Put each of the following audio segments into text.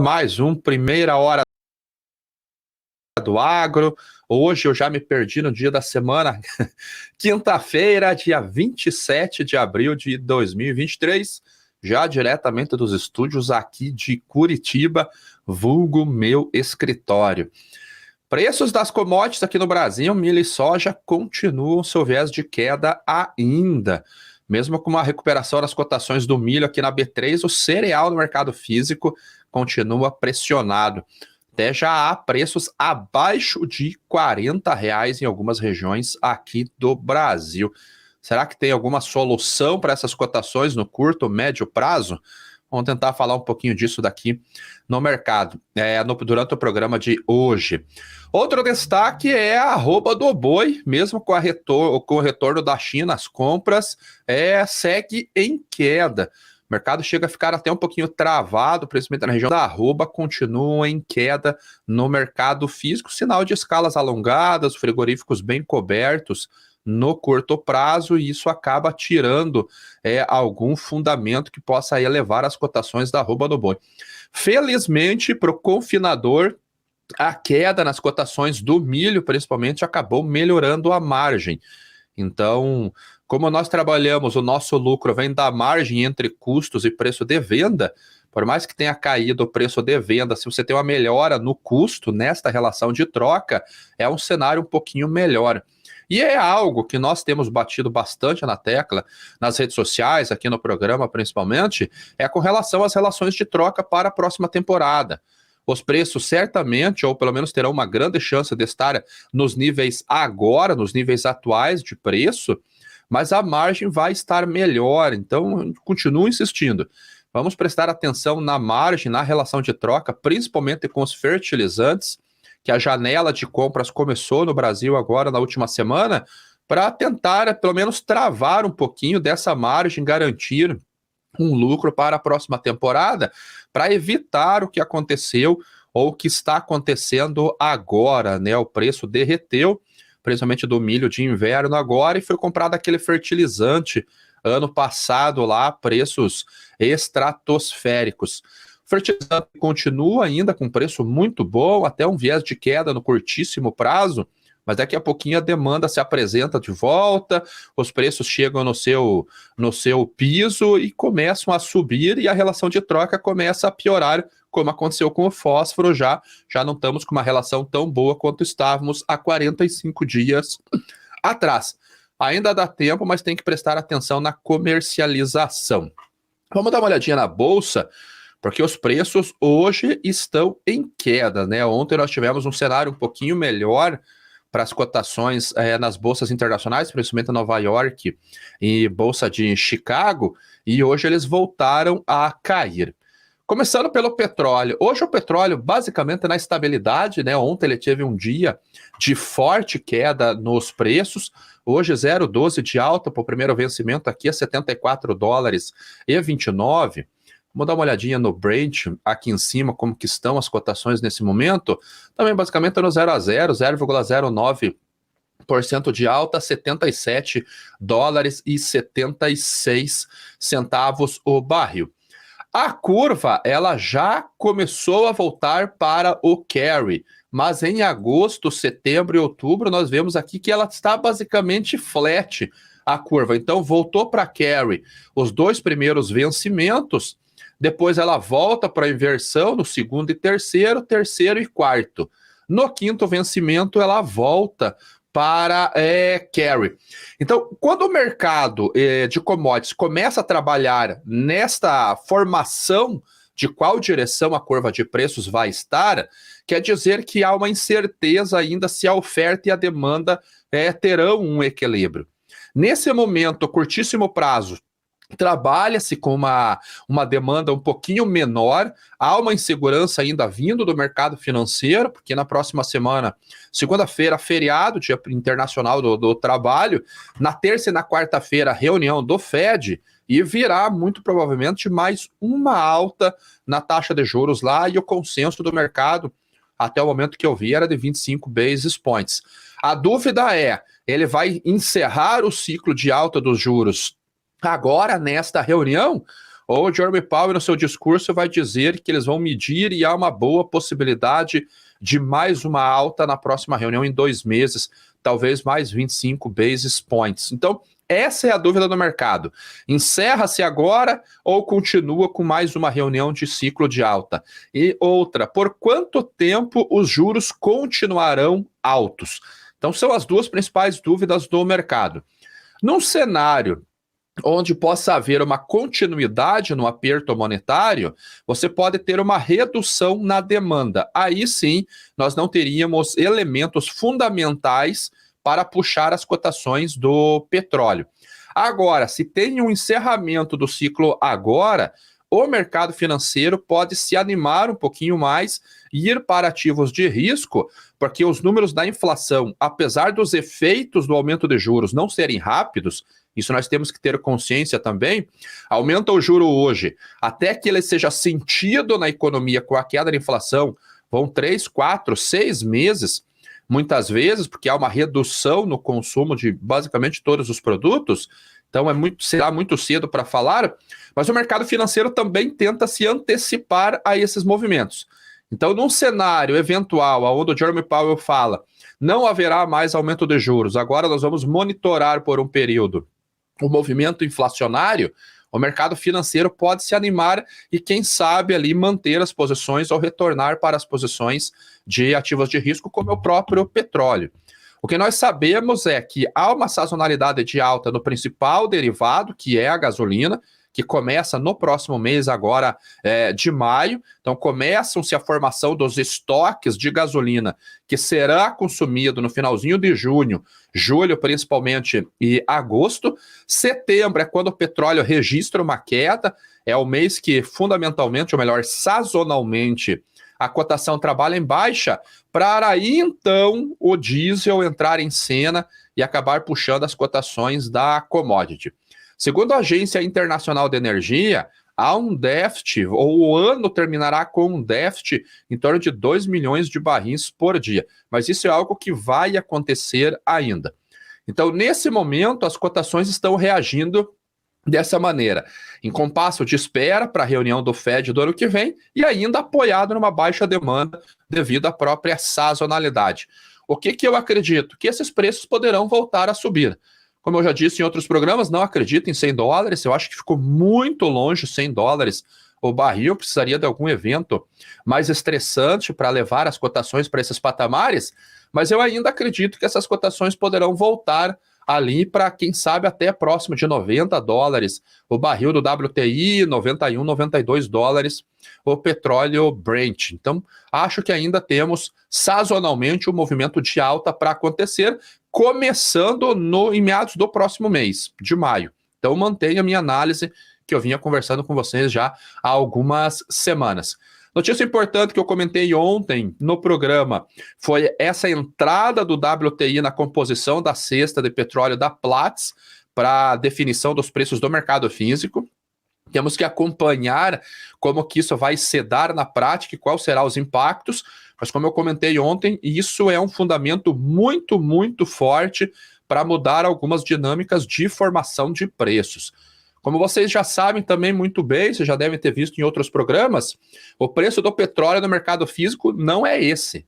Mais um Primeira Hora do Agro. Hoje eu já me perdi no dia da semana, quinta-feira, dia 27 de abril de 2023, já diretamente dos estúdios aqui de Curitiba, vulgo meu escritório. Preços das commodities aqui no Brasil, milho e soja, continuam seu viés de queda ainda. Mesmo com uma recuperação das cotações do milho aqui na B3, o cereal no mercado físico continua pressionado. Até já há preços abaixo de R$ 40 em algumas regiões aqui do Brasil. Será que tem alguma solução para essas cotações no curto, médio prazo? Vamos tentar falar um pouquinho disso daqui no mercado, durante o programa de hoje. Outro destaque é a arroba do boi, mesmo com o retorno da China, as compras segue em queda. O mercado chega a ficar até um pouquinho travado, principalmente na região da arroba, continua em queda no mercado físico, sinal de escalas alongadas, frigoríficos bem cobertos no curto prazo, e isso acaba tirando algum fundamento que possa elevar as cotações da arroba do boi. Felizmente, para o confinador, a queda nas cotações do milho, principalmente, acabou melhorando a margem. Então, como nós trabalhamos, o nosso lucro vem da margem entre custos e preço de venda. Por mais que tenha caído o preço de venda, se você tem uma melhora no custo nesta relação de troca, é um cenário um pouquinho melhor. E é algo que nós temos batido bastante na tecla, nas redes sociais, aqui no programa principalmente, é com relação às relações de troca para a próxima temporada. Os preços certamente, ou pelo menos terão uma grande chance de estar nos níveis agora, nos níveis atuais de preço, mas a margem vai estar melhor, então continuo insistindo. Vamos prestar atenção na margem, na relação de troca, principalmente com os fertilizantes, que a janela de compras começou no Brasil agora na última semana, para tentar pelo menos travar um pouquinho dessa margem, garantir um lucro para a próxima temporada, para evitar o que aconteceu ou o que está acontecendo agora, né? O preço derreteu, principalmente do milho de inverno agora, e foi comprado aquele fertilizante ano passado lá, preços estratosféricos. O fertilizante continua ainda com preço muito bom, até um viés de queda no curtíssimo prazo, mas daqui a pouquinho a demanda se apresenta de volta, os preços chegam no seu piso e começam a subir, e a relação de troca começa a piorar, como aconteceu com o fósforo. Já não estamos com uma relação tão boa quanto estávamos há 45 dias atrás. Ainda dá tempo, mas tem que prestar atenção na comercialização. Vamos dar uma olhadinha na Bolsa, porque os preços hoje estão em queda, né? Ontem nós tivemos um cenário um pouquinho melhor para as cotações nas bolsas internacionais, principalmente Nova York e Bolsa de Chicago, e hoje eles voltaram a cair. Começando pelo petróleo. Hoje o petróleo basicamente na estabilidade, né? Ontem ele teve um dia de forte queda nos preços, hoje 0,12 de alta para o primeiro vencimento aqui a $74,29. Vamos dar uma olhadinha no Brent, aqui em cima, como que estão as cotações nesse momento. Também basicamente no 0 a 0, 0,09% de alta, $72,76 o barril. A curva, ela já começou a voltar para o carry, mas em agosto, setembro e outubro, nós vemos aqui que ela está basicamente flat, a curva. Então, voltou para carry os dois primeiros vencimentos, depois ela volta para a inversão no segundo e terceiro e quarto. No quinto vencimento, ela volta para carry. Então, quando o mercado de commodities começa a trabalhar nesta formação de qual direção a curva de preços vai estar, quer dizer que há uma incerteza ainda se a oferta e a demanda terão um equilíbrio. Nesse momento, curtíssimo prazo, trabalha-se com uma demanda um pouquinho menor, há uma insegurança ainda vindo do mercado financeiro, porque na próxima semana, segunda-feira, feriado, Dia Internacional do Trabalho, na terça e na quarta-feira, reunião do Fed, e virá muito provavelmente mais uma alta na taxa de juros lá, e o consenso do mercado, até o momento que eu vi, era de 25 basis points. A dúvida é, ele vai encerrar o ciclo de alta dos juros agora, nesta reunião, ou o Jerome Powell, no seu discurso, vai dizer que eles vão medir e há uma boa possibilidade de mais uma alta na próxima reunião em 2 meses, talvez mais 25 basis points. Então, essa é a dúvida do mercado. Encerra-se agora ou continua com mais uma reunião de ciclo de alta? E outra, por quanto tempo os juros continuarão altos? Então, são as duas principais dúvidas do mercado. Num cenário onde possa haver uma continuidade no aperto monetário, você pode ter uma redução na demanda. Aí sim, nós não teríamos elementos fundamentais para puxar as cotações do petróleo. Agora, se tem um encerramento do ciclo agora, o mercado financeiro pode se animar um pouquinho mais e ir para ativos de risco, porque os números da inflação, apesar dos efeitos do aumento de juros não serem rápidos, isso nós temos que ter consciência também, aumenta o juro hoje, até que ele seja sentido na economia com a queda da inflação, vão 3, 4, 6 meses, muitas vezes, porque há uma redução no consumo de basicamente todos os produtos, então será muito cedo para falar, mas o mercado financeiro também tenta se antecipar a esses movimentos. Então, num cenário eventual, onde o Jerome Powell fala, não haverá mais aumento de juros, agora nós vamos monitorar por um período o movimento inflacionário, o mercado financeiro pode se animar e, quem sabe, ali manter as posições ou retornar para as posições de ativos de risco, como o próprio petróleo. O que nós sabemos é que há uma sazonalidade de alta no principal derivado, que é a gasolina, que começa no próximo mês agora de maio. Então começam-se a formação dos estoques de gasolina que será consumido no finalzinho de junho, julho principalmente e agosto. Setembro é quando o petróleo registra uma queda, é o mês que fundamentalmente, ou melhor, sazonalmente, a cotação trabalha em baixa, para aí então o diesel entrar em cena e acabar puxando as cotações da commodity. Segundo a Agência Internacional de Energia, há um déficit, ou o ano terminará com um déficit em torno de 2 milhões de barris por dia. Mas isso é algo que vai acontecer ainda. Então, nesse momento, as cotações estão reagindo dessa maneira, em compasso de espera para a reunião do Fed do ano que vem e ainda apoiado numa baixa demanda devido à própria sazonalidade. O que eu acredito? Que esses preços poderão voltar a subir. Como eu já disse em outros programas, não acredito em $100, eu acho que ficou muito longe $100 o barril, precisaria de algum evento mais estressante para levar as cotações para esses patamares, mas eu ainda acredito que essas cotações poderão voltar ali para, quem sabe, até próximo de $90 o barril do WTI, 91, $92 o petróleo Brent. Então, acho que ainda temos sazonalmente um movimento de alta para acontecer, começando em meados do próximo mês, de maio. Então, mantenho a minha análise que eu vinha conversando com vocês já há algumas semanas. Notícia importante que eu comentei ontem no programa foi essa entrada do WTI na composição da cesta de petróleo da Platts para definição dos preços do mercado físico. Temos que acompanhar como que isso vai se dar na prática e quais serão os impactos, mas como eu comentei ontem, isso é um fundamento muito, muito forte para mudar algumas dinâmicas de formação de preços. Como vocês já sabem também muito bem, vocês já devem ter visto em outros programas, o preço do petróleo no mercado físico não é esse.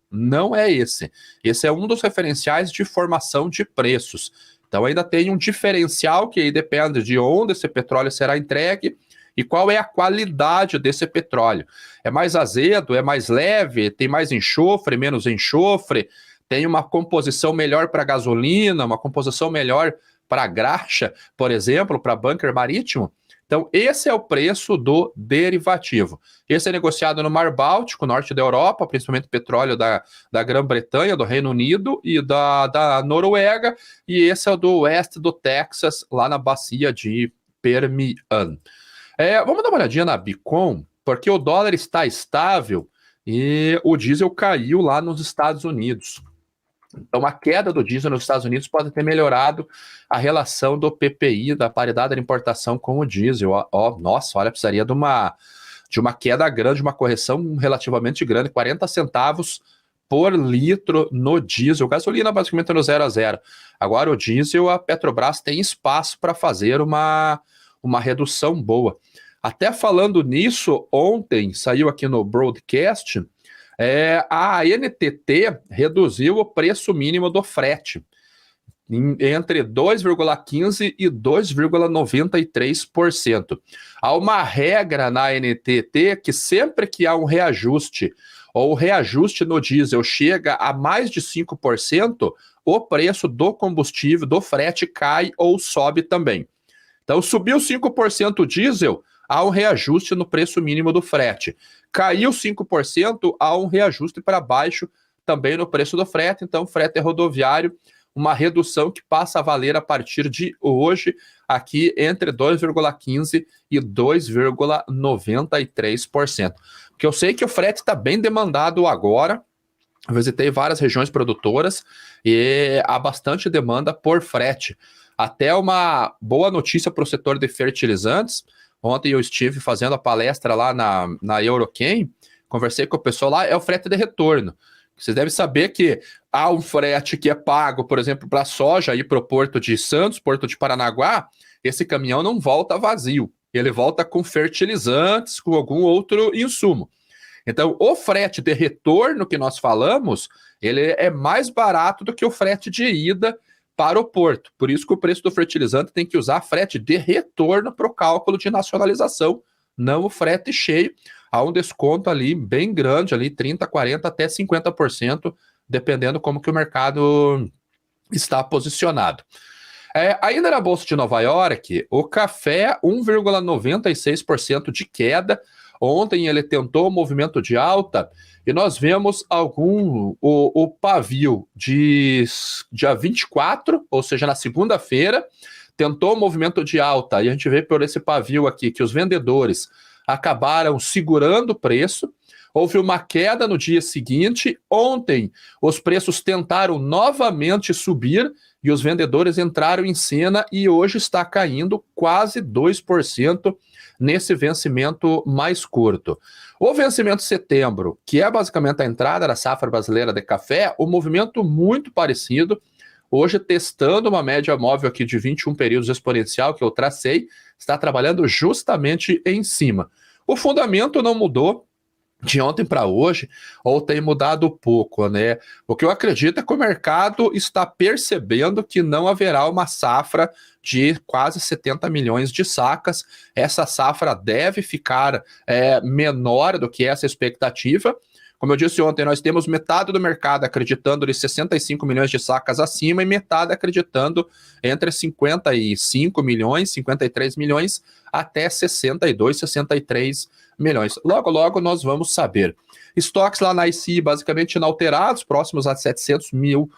Esse é um dos referenciais de formação de preços. Então ainda tem um diferencial que aí depende de onde esse petróleo será entregue e qual é a qualidade desse petróleo. É mais azedo, é mais leve, tem mais enxofre, menos enxofre, tem uma composição melhor para gasolina, uma composição melhor para graxa, por exemplo, para bunker marítimo. Então, esse é o preço do derivativo. Esse é negociado no Mar Báltico, norte da Europa, principalmente petróleo da Grã-Bretanha, do Reino Unido e da Noruega, e esse é o do oeste do Texas, lá na bacia de Permian. Vamos dar uma olhadinha na Bicom, porque o dólar está estável e o diesel caiu lá nos Estados Unidos. Então, a queda do diesel nos Estados Unidos pode ter melhorado a relação do PPI, da paridade de importação com o diesel. Nossa, olha, precisaria de uma queda grande, uma correção relativamente grande, 40 centavos por litro no diesel. Gasolina basicamente no 0 a 0. Agora, o diesel, a Petrobras tem espaço para fazer uma redução boa. Até falando nisso, ontem saiu aqui no broadcast, a NTT reduziu o preço mínimo do frete entre 2,15% e 2,93%. Há uma regra na NTT que sempre que há um reajuste ou o reajuste no diesel chega a mais de 5%, o preço do combustível, do frete, cai ou sobe também. Então, subiu 5% o diesel, há um reajuste no preço mínimo do frete. Caiu 5%, há um reajuste para baixo também no preço do frete. Então, frete rodoviário, uma redução que passa a valer a partir de hoje, aqui entre 2,15% e 2,93%. Porque eu sei que o frete está bem demandado agora. Eu visitei várias regiões produtoras e há bastante demanda por frete. Até uma boa notícia para o setor de fertilizantes. Ontem eu estive fazendo a palestra lá na Eurochem, conversei com o pessoal lá, é o frete de retorno. Vocês devem saber que há um frete que é pago, por exemplo, para a soja, ir para o Porto de Santos, Porto de Paranaguá, esse caminhão não volta vazio, ele volta com fertilizantes, com algum outro insumo. Então, o frete de retorno que nós falamos, ele é mais barato do que o frete de ida para o porto. Por isso que o preço do fertilizante tem que usar frete de retorno para o cálculo de nacionalização, não o frete cheio. Há um desconto ali bem grande, ali 30%, 40%, até 50%, dependendo como que o mercado está posicionado. Ainda na Bolsa de Nova York, o café 1,96% de queda. Ontem ele tentou um movimento de alta e nós vemos o pavio de dia 24, ou seja, na segunda-feira, tentou um movimento de alta e a gente vê por esse pavio aqui que os vendedores acabaram segurando o preço. Houve uma queda no dia seguinte. Ontem, os preços tentaram novamente subir e os vendedores entraram em cena e hoje está caindo quase 2% nesse vencimento mais curto. O vencimento de setembro, que é basicamente a entrada da safra brasileira de café, um movimento muito parecido. Hoje, testando uma média móvel aqui de 21 períodos exponencial que eu tracei, está trabalhando justamente em cima. O fundamento não mudou de ontem para hoje, ou tem mudado pouco, né? O que eu acredito é que o mercado está percebendo que não haverá uma safra de quase 70 milhões de sacas. Essa safra deve ficar menor do que essa expectativa. Como eu disse ontem, nós temos metade do mercado acreditando em 65 milhões de sacas acima e metade acreditando entre 55 milhões, 53 milhões até 62, 63 milhões. Logo, logo nós vamos saber. Estoques lá na ICI basicamente inalterados, próximos a 700 mil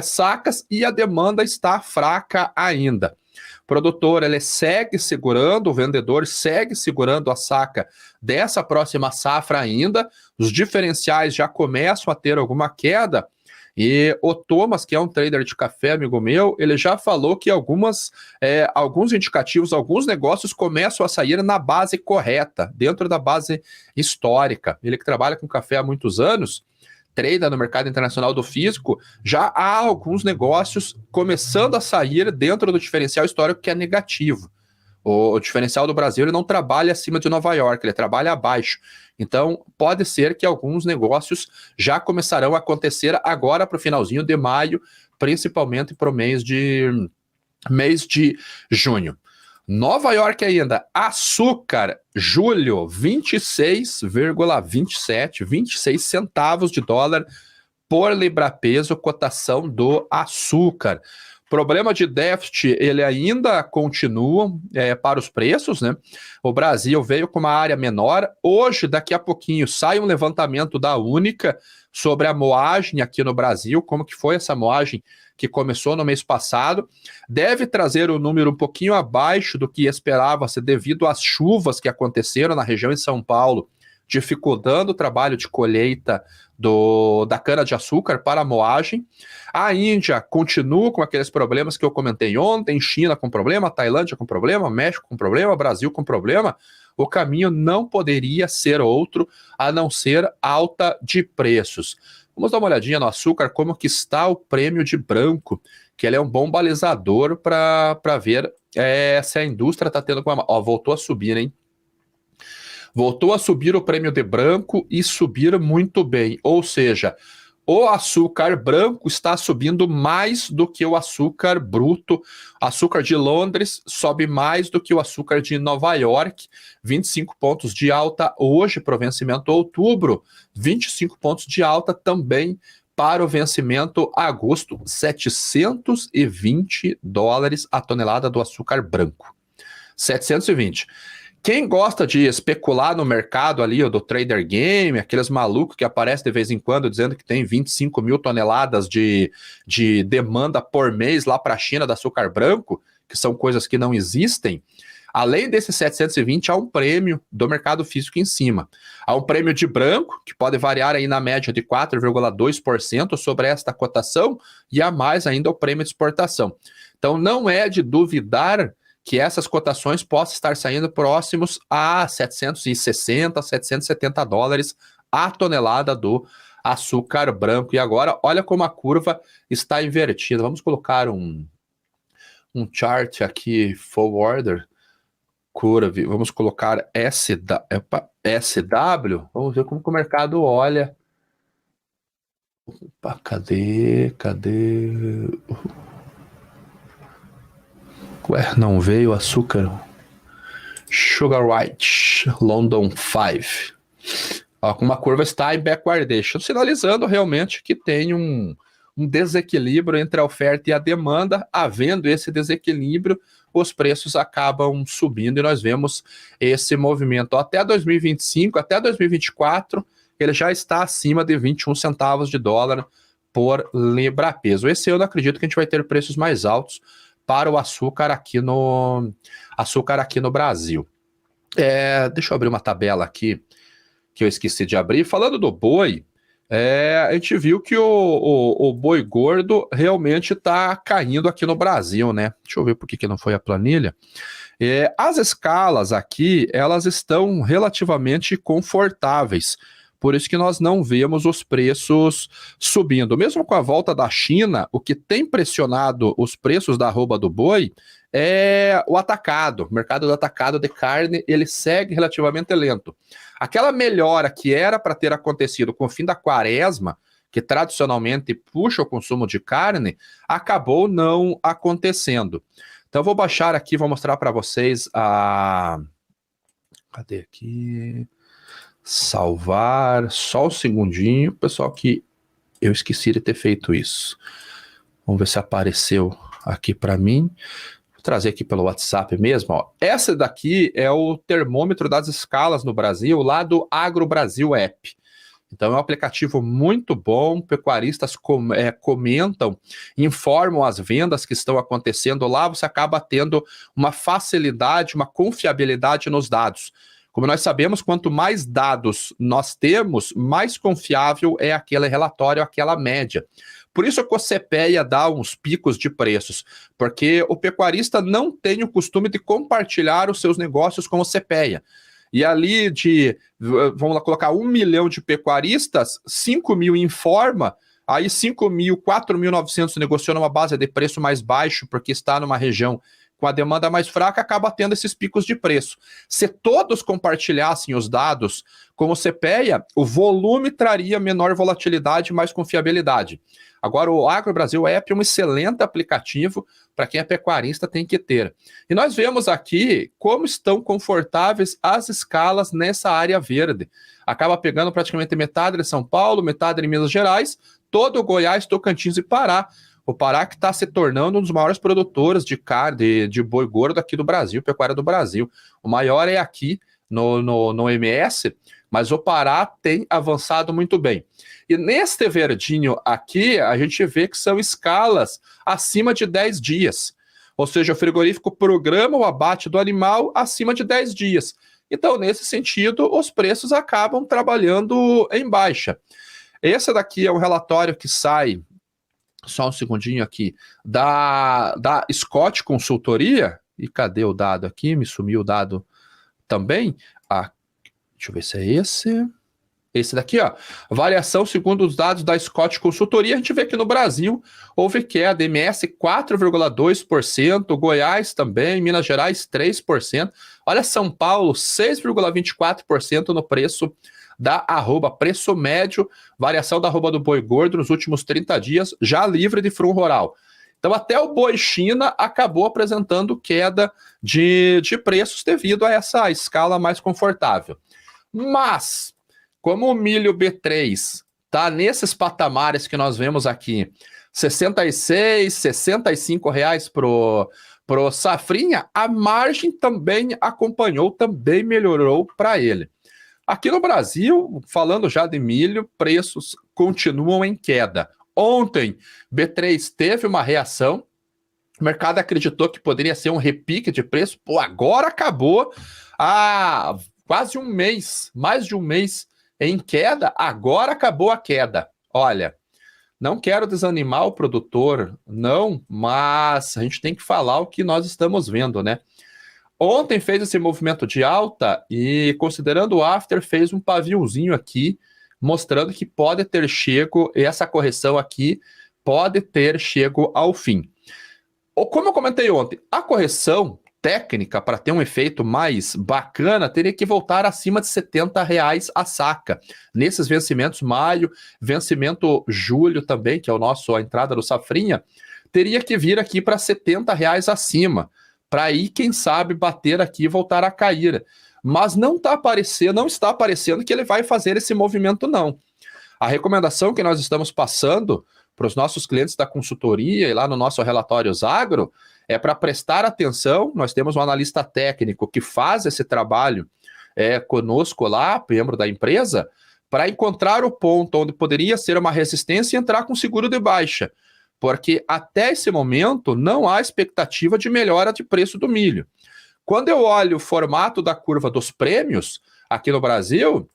sacas, e a demanda está fraca ainda. O produtor ele segue segurando, o vendedor segue segurando a saca dessa próxima safra ainda. Os diferenciais já começam a ter alguma queda. E o Thomas, que é um trader de café, amigo meu, ele já falou que alguns indicativos, alguns negócios começam a sair na base correta, dentro da base histórica. Ele que trabalha com café há muitos anos, trader no mercado internacional do físico, já há alguns negócios começando a sair dentro do diferencial histórico que é negativo. O diferencial do Brasil ele não trabalha acima de Nova York, ele trabalha abaixo. Então, pode ser que alguns negócios já começarão a acontecer agora para o finalzinho de maio, principalmente para o mês de junho. Nova York ainda, açúcar, julho, 26,27, 26 centavos de dólar por libra-peso, cotação do açúcar. Problema de déficit, ele ainda continua para os preços, né? O Brasil veio com uma área menor. Hoje, daqui a pouquinho, sai um levantamento da Única sobre a moagem aqui no Brasil, como que foi essa moagem que começou no mês passado. Deve trazer um número um pouquinho abaixo do que esperava-se devido às chuvas que aconteceram na região de São Paulo, dificultando o trabalho de colheita da cana-de-açúcar para a moagem. A Índia continua com aqueles problemas que eu comentei ontem, China com problema, Tailândia com problema, México com problema, Brasil com problema. O caminho não poderia ser outro, a não ser alta de preços. Vamos dar uma olhadinha no açúcar, como que está o prêmio de branco, que ele é um bom balizador para ver se a indústria está tendo... voltou a subir, hein? Voltou a subir o prêmio de branco e subir muito bem. Ou seja, o açúcar branco está subindo mais do que o açúcar bruto. Açúcar de Londres sobe mais do que o açúcar de Nova York. 25 pontos de alta hoje para o vencimento outubro. 25 pontos de alta também para o vencimento agosto. $720 a tonelada do açúcar branco. 720. Quem gosta de especular no mercado ali, do trader game, aqueles malucos que aparecem de vez em quando dizendo que tem 25 mil toneladas de demanda por mês lá para a China de açúcar branco, que são coisas que não existem, além desses 720, há um prêmio do mercado físico em cima. Há um prêmio de branco, que pode variar aí na média de 4,2% sobre esta cotação, e há mais ainda o prêmio de exportação. Então não é de duvidar que essas cotações possam estar saindo próximos a $760, $770 a tonelada do açúcar branco. E agora, olha como a curva está invertida. Vamos colocar um chart aqui, forwarder, curve. Vamos colocar SW. Vamos ver como que o mercado olha. Opa, cadê? Ué, não veio açúcar. Sugar White, London 5. Ó, como a curva está em backwardation, sinalizando realmente que tem um desequilíbrio entre a oferta e a demanda. Havendo esse desequilíbrio, os preços acabam subindo e nós vemos esse movimento. Até 2025, até 2024, ele já está acima de 21 centavos de dólar por libra-peso. Esse ano, acredito que a gente vai ter preços mais altos para o açúcar aqui no Brasil. Deixa eu abrir uma tabela aqui que eu esqueci de abrir. Falando do boi, a gente viu que o boi gordo realmente está caindo aqui no Brasil, né? Deixa eu ver por que não foi a planilha. As escalas aqui, elas estão relativamente confortáveis. Por isso que nós não vemos os preços subindo. Mesmo com a volta da China, o que tem pressionado os preços da arroba do boi é o atacado. O mercado do atacado de carne, ele segue relativamente lento. Aquela melhora que era para ter acontecido com o fim da quaresma, que tradicionalmente puxa o consumo de carne, acabou não acontecendo. Então, eu vou baixar aqui, vou mostrar para vocês a... Cadê aqui? Salvar, só um segundinho, pessoal, que eu esqueci de ter feito isso. Vamos ver se apareceu aqui para mim. Vou trazer aqui pelo WhatsApp mesmo. Ó. Essa daqui é o termômetro das escalas no Brasil, lá do Agro Brasil App. Então é um aplicativo muito bom, pecuaristas comentam, informam as vendas que estão acontecendo lá, você acaba tendo uma facilidade, uma confiabilidade nos dados. Como nós sabemos, quanto mais dados nós temos, mais confiável é aquele relatório, aquela média. Por isso que o CPEA dá uns picos de preços, porque o pecuarista não tem o costume de compartilhar os seus negócios com o CPEA. E ali vamos lá colocar 1 milhão de pecuaristas, 5 mil informa, aí 5 mil, 4.900 negociam numa base de preço mais baixo, porque está numa região com a demanda mais fraca, acaba tendo esses picos de preço. Se todos compartilhassem os dados com o CPEA, o volume traria menor volatilidade e mais confiabilidade. Agora, o Agro Brasil App é um excelente aplicativo para quem é pecuarista, tem que ter. E nós vemos aqui como estão confortáveis as escalas nessa área verde. Acaba pegando praticamente metade de São Paulo, metade de Minas Gerais, todo o Goiás, Tocantins e Pará. O Pará que está se tornando um dos maiores produtores de carne, de boi gordo aqui do Brasil, pecuária do Brasil. O maior é aqui no MS, mas o Pará tem avançado muito bem. E neste verdinho aqui, a gente vê que são escalas acima de 10 dias. Ou seja, o frigorífico programa o abate do animal acima de 10 dias. Então, nesse sentido, os preços acabam trabalhando em baixa. Esse daqui é um relatório que sai, só um segundinho aqui, da Scott Consultoria. E cadê o dado aqui? Me sumiu o dado também. Deixa eu ver se é esse. Esse daqui, ó, variação segundo os dados da Scott Consultoria, a gente vê que no Brasil houve queda, MS 4,2%, Goiás também, Minas Gerais 3%, olha São Paulo 6,24% no preço da arroba, preço médio, variação da arroba do boi gordo nos últimos 30 dias, já livre de frum rural. Então até o boi China acabou apresentando queda de preços devido a essa escala mais confortável. Mas como o milho B3 está nesses patamares que nós vemos aqui, R$ 66, R$ 65 pro safrinha, a margem também acompanhou, também melhorou para ele. Aqui no Brasil, falando já de milho, preços continuam em queda. Ontem, B3 teve uma reação, o mercado acreditou que poderia ser um repique de preço, pô, agora acabou há quase um mês, mais de um mês, em queda, agora acabou a queda. Olha, não quero desanimar o produtor, não, mas a gente tem que falar o que nós estamos vendo, né? Ontem fez esse movimento de alta e, considerando o after, fez um paviozinho aqui, mostrando que pode ter chego, essa correção aqui pode ter chego ao fim. Como eu comentei ontem, a correção técnica, para ter um efeito mais bacana, teria que voltar acima de R$ 70 a saca. Nesses vencimentos, maio, vencimento julho também, que é a entrada do safrinha, teria que vir aqui para R$ 70 acima, para aí, quem sabe, bater aqui e voltar a cair. Mas não está aparecendo que ele vai fazer esse movimento, não. A recomendação que nós estamos passando para os nossos clientes da consultoria e lá no nosso Relatórios Agro é para prestar atenção. Nós temos um analista técnico que faz esse trabalho conosco lá, membro da empresa, para encontrar o ponto onde poderia ser uma resistência e entrar com seguro de baixa, porque até esse momento não há expectativa de melhora de preço do milho. Quando eu olho o formato da curva dos prêmios aqui no Brasil,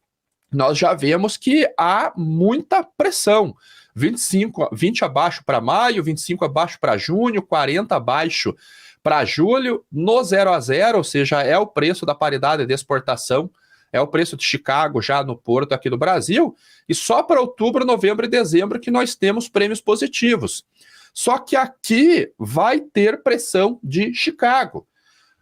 nós já vemos que há muita pressão. 20 abaixo para maio, 25 abaixo para junho, 40 abaixo para julho, no 0 a 0, ou seja, é o preço da paridade de exportação, é o preço de Chicago já no porto aqui do Brasil, e só para outubro, novembro e dezembro que nós temos prêmios positivos. Só que aqui vai ter pressão de Chicago.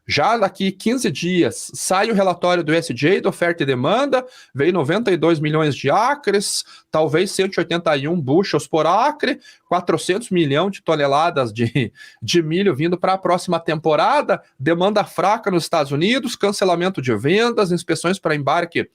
Já daqui 15 dias sai o relatório do USDA, de oferta e demanda, veio 92 milhões de acres, talvez 181 bushels por acre, 400 milhões de toneladas de milho vindo para a próxima temporada, demanda fraca nos Estados Unidos, cancelamento de vendas, inspeções para embarque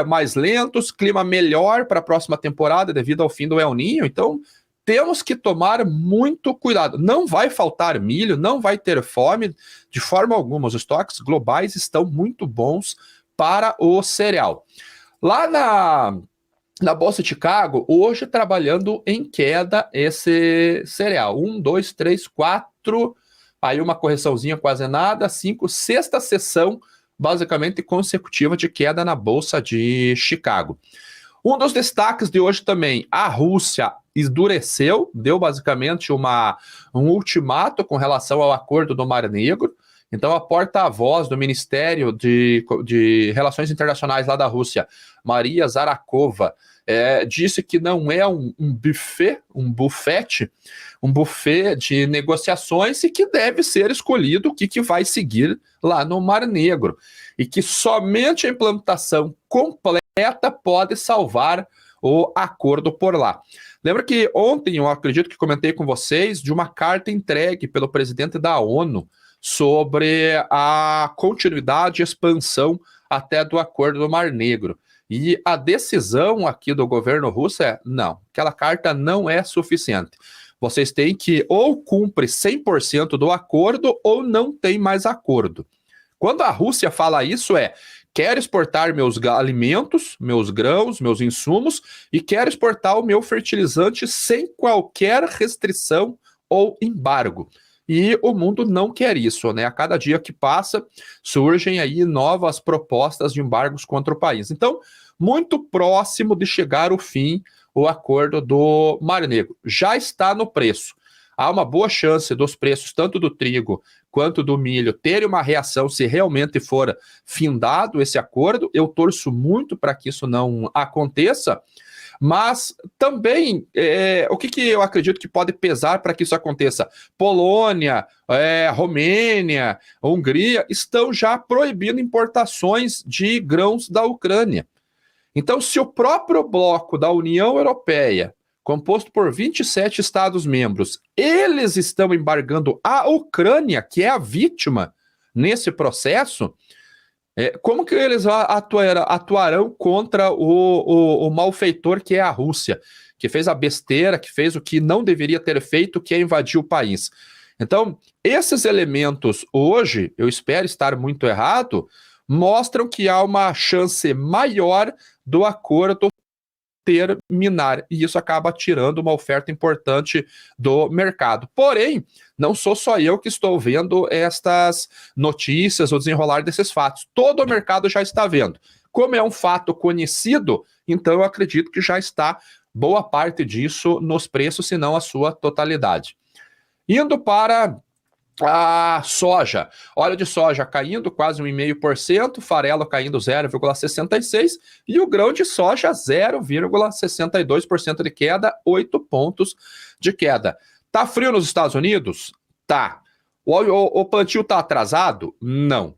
mais lentos, clima melhor para a próxima temporada devido ao fim do El Niño. Então, temos que tomar muito cuidado. Não vai faltar milho, não vai ter fome de forma alguma. Os estoques globais estão muito bons para o cereal. Lá na Bolsa de Chicago, hoje trabalhando em queda esse cereal. 1, 2, 3, 4, aí uma correçãozinha quase nada, 5, sexta sessão basicamente consecutiva de queda na Bolsa de Chicago. Um dos destaques de hoje também, a Rússia endureceu, deu basicamente um ultimato com relação ao acordo do Mar Negro. Então, a porta-voz do Ministério de Relações Internacionais lá da Rússia, Maria Zarakova, disse que não é um buffet de negociações e que deve ser escolhido o que vai seguir lá no Mar Negro. E que somente a implantação completa pode salvar o acordo por lá. Lembra que ontem, eu acredito que comentei com vocês, de uma carta entregue pelo presidente da ONU sobre a continuidade e expansão até do acordo do Mar Negro. E a decisão aqui do governo russo não, aquela carta não é suficiente. Vocês têm que ou cumpre 100% do acordo ou não tem mais acordo. Quando a Rússia fala isso quero exportar meus alimentos, meus grãos, meus insumos e quero exportar o meu fertilizante sem qualquer restrição ou embargo. E o mundo não quer isso, né? A cada dia que passa, surgem aí novas propostas de embargos contra o país. Então, muito próximo de chegar ao fim o acordo do Mar Negro. Já está no preço. há uma boa chance dos preços, tanto do trigo quanto do milho, terem uma reação se realmente for findado esse acordo. Eu torço muito para que isso não aconteça. Mas também, o que eu acredito que pode pesar para que isso aconteça? Polônia, Romênia, Hungria estão já proibindo importações de grãos da Ucrânia. Então, se o próprio bloco da União Europeia, composto por 27 Estados-membros, eles estão embargando a Ucrânia, que é a vítima nesse processo, como que eles atuarão contra o malfeitor que é a Rússia, que fez a besteira, que fez o que não deveria ter feito, que é invadir o país? Então, esses elementos hoje, eu espero estar muito errado, mostram que há uma chance maior do acordo terminar, e isso acaba tirando uma oferta importante do mercado. Porém, não sou só eu que estou vendo estas notícias, o desenrolar desses fatos. Todo o mercado já está vendo. Como é um fato conhecido, então eu acredito que já está boa parte disso nos preços, se não a sua totalidade. Indo para a soja, óleo de soja caindo quase 1,5%, farelo caindo 0,66% e o grão de soja 0,62% de queda, 8 pontos de queda. Tá frio nos Estados Unidos? Tá. O plantio tá atrasado? Não.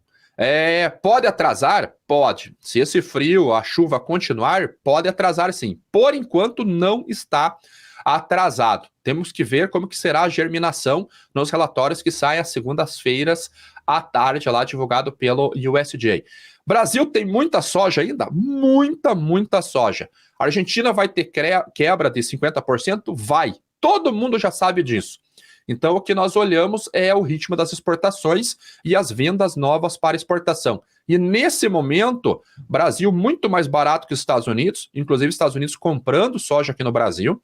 Pode atrasar? Pode. Se esse frio, a chuva continuar, pode atrasar sim. Por enquanto não está atrasado. Temos que ver como que será a germinação nos relatórios que saem às segundas-feiras à tarde, lá divulgado pelo USDA. Brasil tem muita soja ainda? Muita soja. A Argentina vai ter quebra de 50%? Vai. Todo mundo já sabe disso. Então, o que nós olhamos é o ritmo das exportações e as vendas novas para exportação. E nesse momento, Brasil muito mais barato que os Estados Unidos, inclusive Estados Unidos comprando soja aqui no Brasil.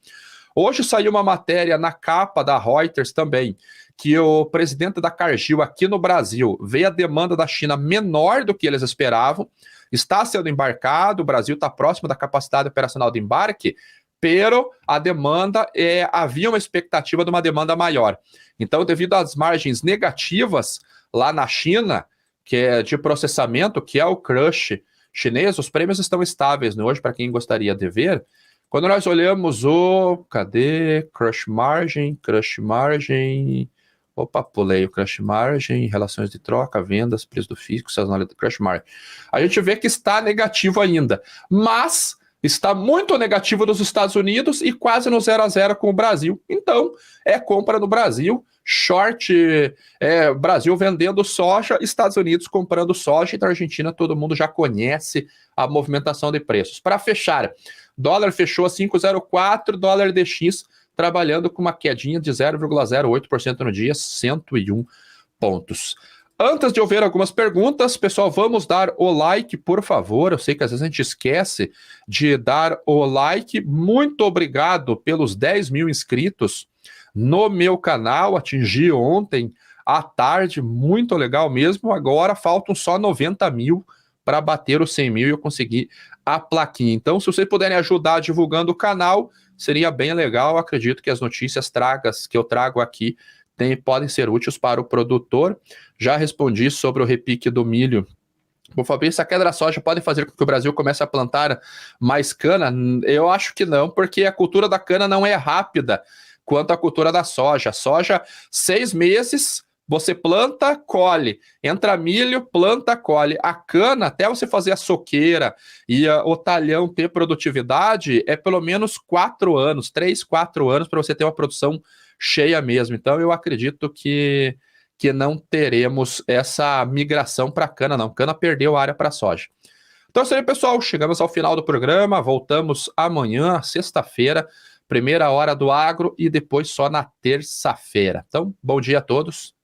Hoje saiu uma matéria na capa da Reuters também, que o presidente da Cargill aqui no Brasil vê a demanda da China menor do que eles esperavam, está sendo embarcado, o Brasil está próximo da capacidade operacional de embarque, pero a demanda, havia uma expectativa de uma demanda maior. Então, devido às margens negativas lá na China, que é de processamento, que é o crush chinês, os prêmios estão estáveis, né? Hoje, para quem gostaria de ver. Quando nós olhamos cadê? Crush margin. Opa, pulei o crush margin, relações de troca, vendas, preço do fixo, sazonalidade do crush margin. A gente vê que está negativo ainda, mas está muito negativo nos Estados Unidos e quase no 0 a 0 com o Brasil. Então, compra no Brasil, short, Brasil vendendo soja, Estados Unidos comprando soja, e da Argentina todo mundo já conhece a movimentação de preços. Para fechar, dólar fechou a 5,04, dólar DX trabalhando com uma quedinha de 0,08% no dia, 101 pontos. Antes de eu ver algumas perguntas, pessoal, vamos dar o like, por favor. Eu sei que às vezes a gente esquece de dar o like. Muito obrigado pelos 10 mil inscritos no meu canal. Atingi ontem à tarde, muito legal mesmo. Agora faltam só 90 mil para bater os 100 mil e eu conseguir a plaquinha. Então, se vocês puderem ajudar divulgando o canal, seria bem legal. Eu acredito que as notícias que eu trago aqui podem ser úteis para o produtor. Já respondi sobre o repique do milho. Bom, Fabrício, a queda da soja pode fazer com que o Brasil comece a plantar mais cana? Eu acho que não, porque a cultura da cana não é rápida quanto a cultura da soja. Soja, 6 meses, você planta, colhe. Entra milho, planta, colhe. A cana, até você fazer a soqueira e o talhão ter produtividade, é pelo menos 4 anos, 3, 4 anos para você ter uma produção cheia mesmo. Então, eu acredito que não teremos essa migração para cana, não. Cana perdeu a área para soja. Então, é isso aí, pessoal. Chegamos ao final do programa. Voltamos amanhã, sexta-feira, primeira hora do agro e depois só na terça-feira. Então, bom dia a todos.